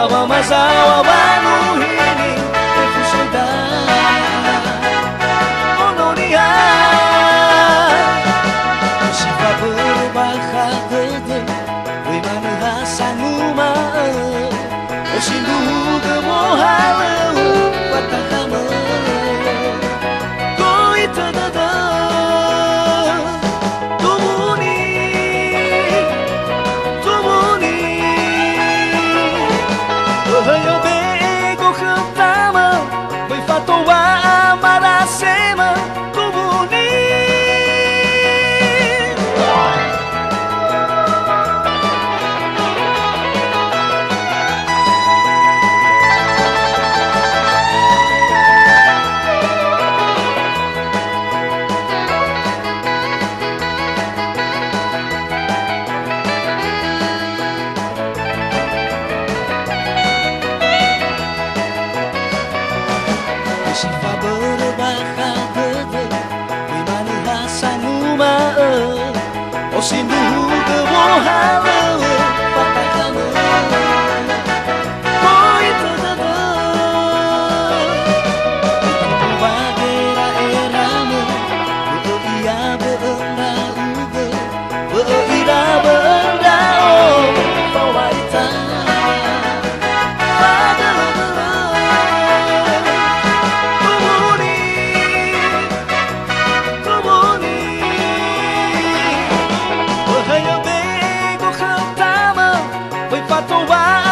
masawa baru ini sudah Olonia Siapa berbahagede Wimana hasanuma Osindu gemohale Watahame Koi tadada Tumuni Tumuni Ohaya bego khantama Vai fatoa amarasema Tumuni Siapa berbahagede Wimana hasanuma Osindu gemohale Watahame Koi tadada Wagera erame Beia beenda uge Beira beenda oh Fawaita Vai patoa